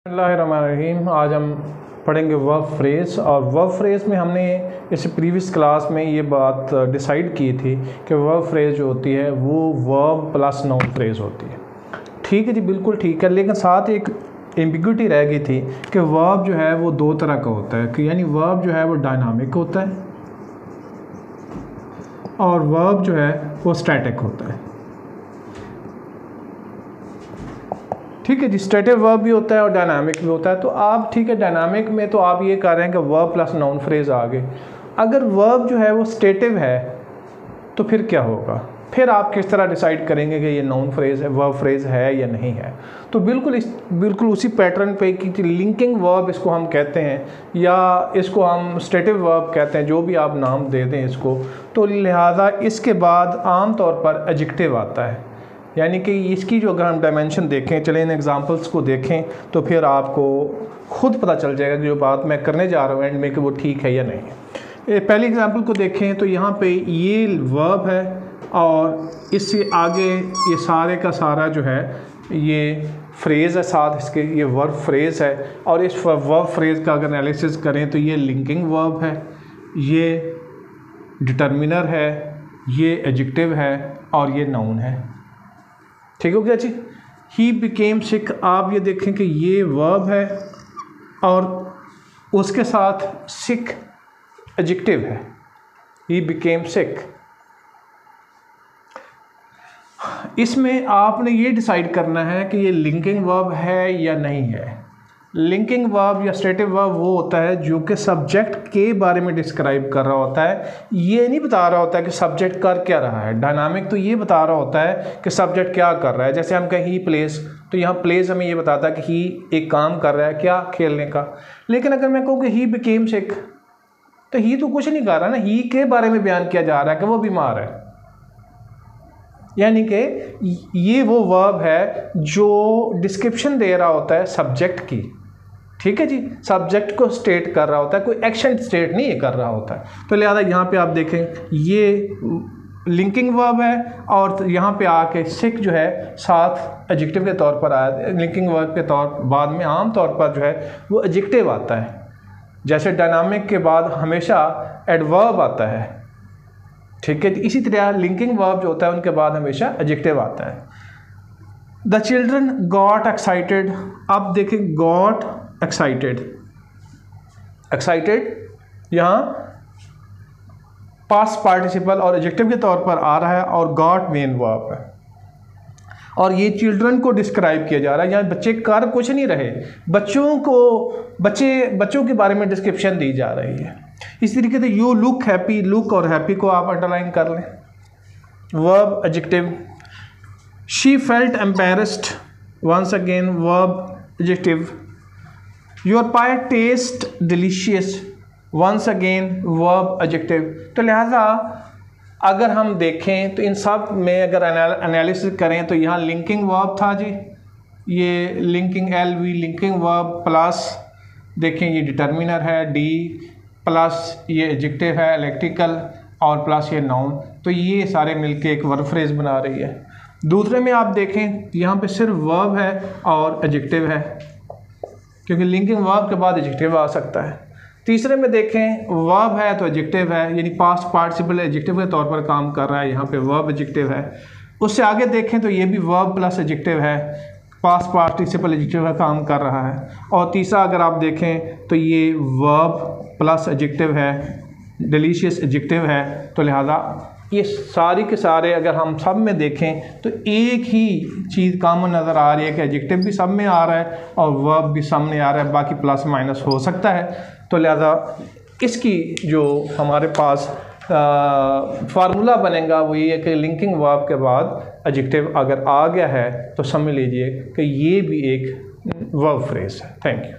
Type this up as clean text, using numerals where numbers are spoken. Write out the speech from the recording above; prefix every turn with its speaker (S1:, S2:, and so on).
S1: बिस्मिल्लाहिर्रहमानिर्रहीम। आज हम पढ़ेंगे वर्ब फ्रेज़। और वर्ब फ्रेज़ में हमने इस प्रीवियस क्लास में ये बात डिसाइड की थी कि वर्ब फ्रेज़ जो होती है वो वर्ब प्लस नाउन फ्रेज़ होती है। ठीक है जी, बिल्कुल ठीक है। लेकिन साथ एक एम्बिग्विटी रह गई थी कि वर्ब जो है वो दो तरह का होता है, कि यानी वर्ब जो है वो डायनामिक होता है और वर्ब जो है वो स्टैटिक होता है। ठीक है जी, स्टैटिक वर्ब भी होता है और डायनामिक भी होता है। तो आप ठीक है, डायनामिक में तो आप ये कर रहे हैं कि वर्ब प्लस नाउन फ्रेज़ आ गए। अगर वर्ब जो है वो स्टेटिव है तो फिर क्या होगा? फिर आप किस तरह डिसाइड करेंगे कि ये नाउन फ्रेज़ है, वर्ब फ्रेज़ है या नहीं है? तो बिल्कुल उसी पैटर्न पे कि लिंकिंग वर्ब इसको हम कहते हैं, या इसको हम स्टेटिव वर्ब कहते हैं, जो भी आप नाम दे दें इसको। तो लिहाजा इसके बाद आम तौर पर एडजेक्टिव आता है, यानी कि इसकी जो अगर हम डायमेंशन देखें, चलें इन एग्जांपल्स को देखें तो फिर आपको खुद पता चल जाएगा कि जो बात मैं करने जा रहा हूँ एंड में कि वो ठीक है या नहीं है। पहली एग्जांपल को देखें तो यहाँ पे ये वर्ब है और इससे आगे ये सारे का सारा जो है ये फ्रेज़ है, साथ इसके ये वर्ब फ्रेज़ है। और इस वर्ब फ्रेज़ का अगर एनालिसिस करें तो ये लिंकिंग वर्ब है, ये डिटर्मिनर है, ये एडजेक्टिव है और ये नाउन है। ठीक हो गया जी। ही बिकेम सिक, आप ये देखें कि ये वर्ब है और उसके साथ सिक एडजेक्टिव है, ही बिकेम सिक। इसमें आपने ये डिसाइड करना है कि ये लिंकिंग वर्ब है या नहीं है। लिंकिंग वर्ब या स्टेटिव वर्ब वो होता है जो कि सब्जेक्ट के बारे में डिस्क्राइब कर रहा होता है, ये नहीं बता रहा होता है कि सब्जेक्ट कर क्या रहा है। डायनामिक तो ये बता रहा होता है कि सब्जेक्ट क्या कर रहा है। जैसे हम कहें ही प्लेस, तो यहाँ प्लेस हमें ये बताता है कि ही एक काम कर रहा है, क्या, खेलने का। लेकिन अगर मैं कहूँ कि ही बिकेम सिक, तो ही तो कुछ नहीं कर रहा ना, ही के बारे में बयान किया जा रहा है कि वो बीमार है। यानी कि ये वो वर्ब है जो डिस्क्रिप्शन दे रहा होता है सब्जेक्ट की। ठीक है जी, सब्जेक्ट को स्टेट कर रहा होता है, कोई एक्शन स्टेट नहीं ये कर रहा होता है। तो लिहाजा यहाँ पे आप देखें ये लिंकिंग वर्ब है और यहाँ पे आके सिक जो है साथ एडजेक्टिव के तौर पर आया। लिंकिंग वर्ब के तौर बाद में आम तौर पर जो है वो एडजेक्टिव आता है। जैसे डायनामिक के बाद हमेशा एडवर्ब आता है। ठीक है, इसी तरह लिंकिंग वर्ब जो होता है उनके बाद हमेशा एडजेक्टिव आता है। द चिल्ड्रन गॉट एक्साइटेड, अब देखें गॉट एक्साइटेड, एक्साइटेड यहाँ पास्ट पार्टिसिपल और एडजेक्टिव के तौर पर आ रहा है और गॉट मेन वर्ब है। और ये चिल्ड्रन को डिस्क्राइब किया जा रहा है, यहाँ बच्चे कर कुछ नहीं रहे, बच्चों के बारे में डिस्क्रिप्शन दी जा रही है। इस तरीके से यू लुक हैप्पी, लुक और हैप्पी को आप अंडरलाइन कर लें, verb adjective. She felt embarrassed, once again verb adjective. Your pie taste delicious, once again verb adjective. तो लिहाजा अगर हम देखें तो इन सब में अगर एनालिसिस करें तो यहाँ लिंकिंग वर्ब था जी, ये linking LV linking verb plus देखें ये डिटर्मिनर है डी, प्लस ये एडजेक्टिव है इलेक्ट्रिकल और प्लस ये नाउन। तो ये सारे मिलके एक वर्ब फ्रेज़ बना रही है। दूसरे में आप देखें यहाँ पे सिर्फ वर्ब है और एडजेक्टिव है, क्योंकि लिंकिंग वर्ब के बाद एडजेक्टिव आ सकता है। तीसरे में देखें वर्ब है तो एडजेक्टिव है, यानी पास्ट पार्टिसिपल एडजेक्टिव के तौर पर काम कर रहा है, यहाँ पे वर्ब एडजेक्टिव है। उससे आगे देखें तो ये भी वर्ब प्लस एडजेक्टिव है, पास्ट पार्टिसिपल एडजेक्टिव का काम कर रहा है। और तीसरा अगर आप देखें तो ये वर्ब प्लस एडजेक्टिव है, डिलीशियस एडजेक्टिव है। तो लिहाजा ये सारी के सारे अगर हम सब में देखें तो एक ही चीज़ कॉमन नज़र आ रही है कि एडजेक्टिव भी सब में आ रहा है और वर्ब भी सामने आ रहा है, बाकी प्लस माइनस हो सकता है। तो लिहाजा इसकी जो हमारे पास फार्मूला बनेगा वो ये है कि लिंकिंग वर्ब के बाद एडजेक्टिव अगर आ गया है तो समझ लीजिए कि ये भी एक वर्ब फ्रेज़ है। Thank you.